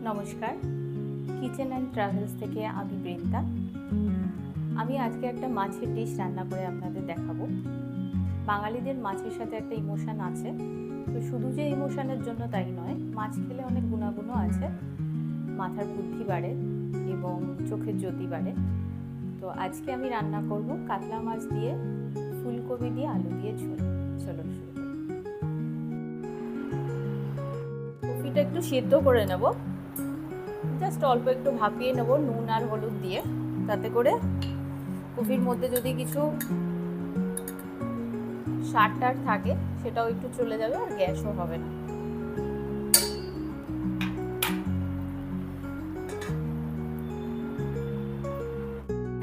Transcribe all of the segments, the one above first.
নমস্কার, kitchen and travels থেকে আমি বৃন্দা। আমি আজকে একটা মাছের ডিশ রান্না করে আপনাদের দেখাবো। বাঙালিদের মাছের সাথে একটা ইমোশন আছে, তো শুধু যে ইমোশনের জন্য তাই নয়, মাছ খেলে অনেক গুণাগুণও আছে। মাথার বুদ্ধি বাড়ে এবং চোখের জ্যোতি বাড়ে। তো আজকে আমি রান্না করব কাতলা মাছ দিয়ে ফুলকপি দিয়ে আলু দিয়ে ঝোল। চলুন শুরু করি। কপিটা একটু সিদ্ধ করে নেব, জাস্ট অল্প একটু ভাপিয়ে নেব নুন আর হলুদ দিয়ে, তাতে করে কপির মধ্যে যদি কিছু সার টার থাকে সেটাও একটু চলে যাবে আর গ্যাসও হবে না।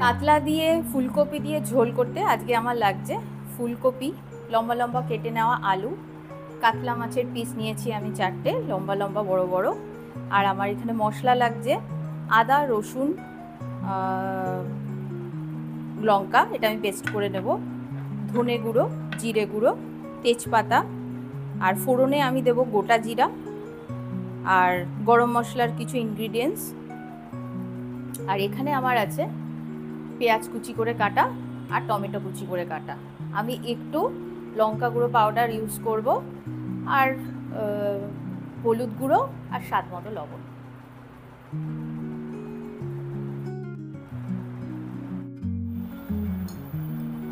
কাতলা দিয়ে ফুলকপি দিয়ে ঝোল করতে আজকে আমার লাগছে ফুলকপি, লম্বা লম্বা কেটে নেওয়া আলু, কাতলা মাছের পিস নিয়েছি আমি 4টে লম্বা লম্বা বড় বড়, আর আমার এখানে মশলা লাগছে আদা রসুন লঙ্কা, এটা আমি পেস্ট করে নেব, ধনে গুঁড়ো জিরে গুঁড়ো তেজপাতা, আর ফোড়নে আমি দেব গোটা জিরা আর গরম মশলার কিছু ইনগ্রিডিয়েন্টস। আর এখানে আমার আছে পেঁয়াজ কুচি করে কাটা আর টমেটো কুচি করে কাটা। আমি একটু লঙ্কা গুঁড়ো পাউডার ইউজ করব, আর হলুদ গুঁড়ো আর স্বাদ মতো লবণ।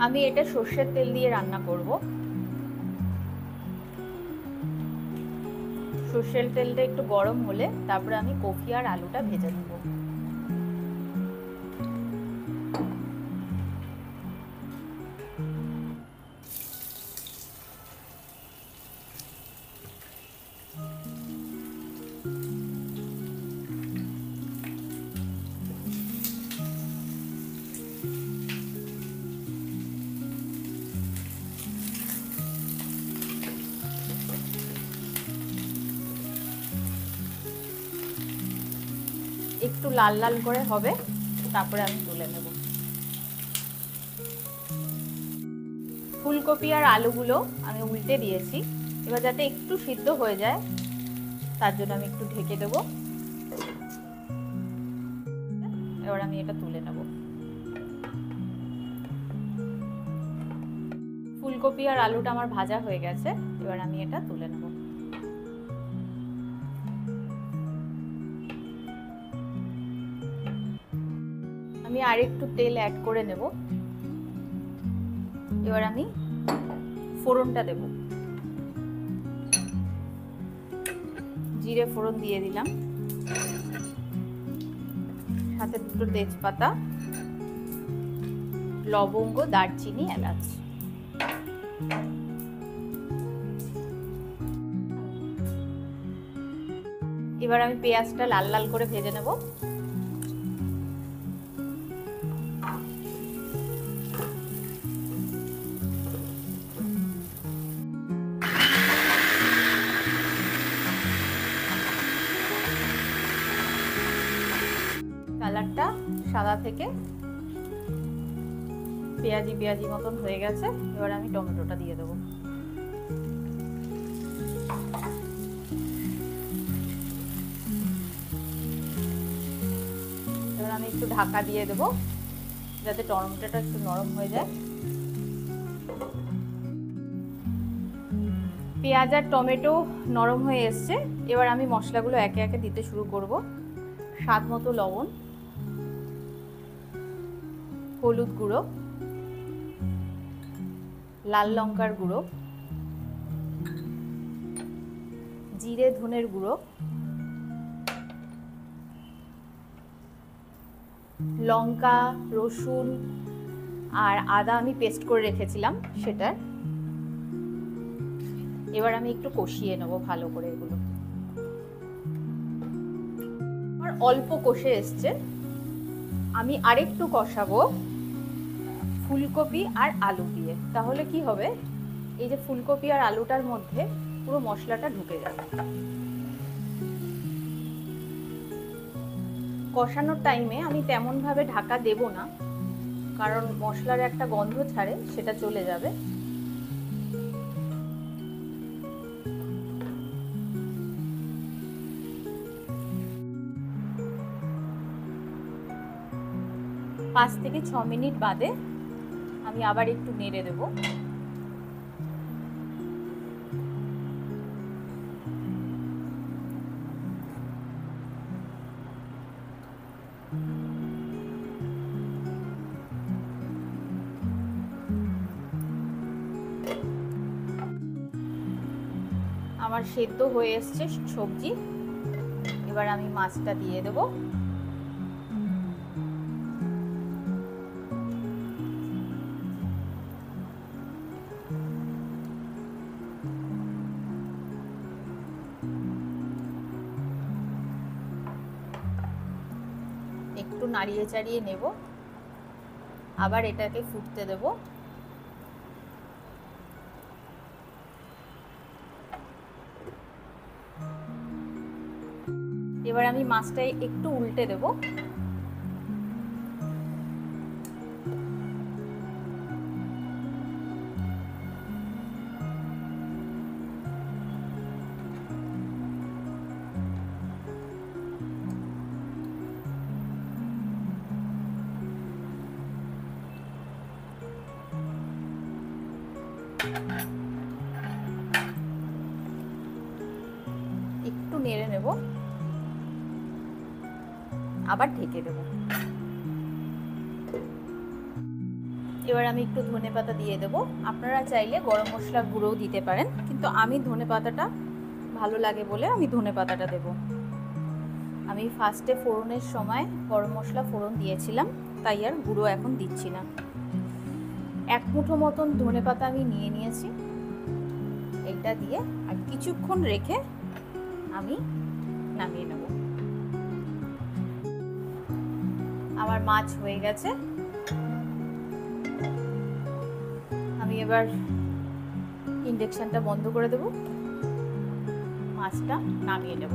আমি এটা সর্ষের তেল দিয়ে রান্না করব। সর্ষের তেলটা একটু গরম হলে তারপরে আমি কপি আর আলুটা ভেজে নেব। একটু লাল লাল করে হবে, তারপরে আমি তুলে নেব। ফুলকপি আর আলুগুলো আমি উল্টে দিয়েছি, এবার যাতে একটু সিদ্ধ হয়ে যায় তার জন্য আমি একটু ঢেকে দেব। এবার আমি এটা তুলে নেব। ফুলকপি আর আলুটা আমার ভাজা হয়ে গেছে, এবার আমি এটা তুলে নেব। আমি আর একটু তেল অ্যাড করে নেব। এবার আমি ফোড়নটা দেব, জিরে ফোড়ন দিয়ে দিলাম, সাথে দুটো তেজপাতা, লবঙ্গ দারচিনি এলাচ। এবার আমি পেঁয়াজটা লাল লাল করে ভেজে নেব। কালারটা সাদা থেকে পেঁয়াজি পেঁয়াজি মতন হয়ে গেছে, এবার আমি টমেটোটা দিয়ে দেবো। এবার আমি একটু ঢাকা দিয়ে দেবো যাতে টমেটোটা একটু নরম হয়ে যায়। পেঁয়াজ আর টমেটো নরম হয়ে এসছে, এবার আমি মশলাগুলো একে একে দিতে শুরু করব। স্বাদ মতো লবণ, হলুদ গুঁড়ো, লাল লঙ্কার গুঁড়ো, জিরে ধনের গুঁড়ো, লঙ্কা রসুন আর আদা আমি পেস্ট করে রেখেছিলাম সেটা। এবার আমি একটু কষিয়ে নেব ভালো করে এগুলো। আর অল্প কষে এসছে, আমি আরেকটু কষাবো ফুলকপি আর আলু দিয়ে। তাহলে কি হবে, এই যে ফুলকপি আর আলুটার মধ্যে পুরো মশলাটা ঢুকে যাবে। কষানোর টাইমে আমি তেমন ভাবে ঢাকা দেব না, কারণ মশলার একটা গন্ধ ছাড়ে, সেটা চলে যাবে। 5 থেকে 6 মিনিট বাদে আমি আবার একটু নেড়ে দেব। আমার সেদ্ধ হয়ে এসছে সবজি, এবার আমি মাছটা দিয়ে দেব। একটু নাড়িয়ে চাড়িয়ে নেব, আবার এটাকে ফুটতে দেব। এবার আমি মাছটা একটু উল্টে দেব। একটু নেড়ে নেব, আবার ঢেকে দেব। এবার আমি একটু ধনেপাতা দিয়ে দেব। আপনারা চাইলে গরম মশলার গুঁড়োও দিতে পারেন, কিন্তু আমি ধনেপাতাটা ভালো লাগে বলে আমি ধনেপাতাটা দেব। আমি ফার্স্টে ফোড়নের সময় গরম মশলা ফোড়ন দিয়েছিলাম, তাই আর গুঁড়ো এখন দিচ্ছি না। 1 মুঠো মতন ধনেপাতা আমি নিয়ে নিয়েছি, এইটা দিয়ে আর কিছুক্ষণ রেখে আমি নামিয়ে নেব। আমার মাছ হয়ে গেছে, আমি এবার ইন্ডাকশনটা বন্ধ করে দেব, মাছটা নামিয়ে নেব।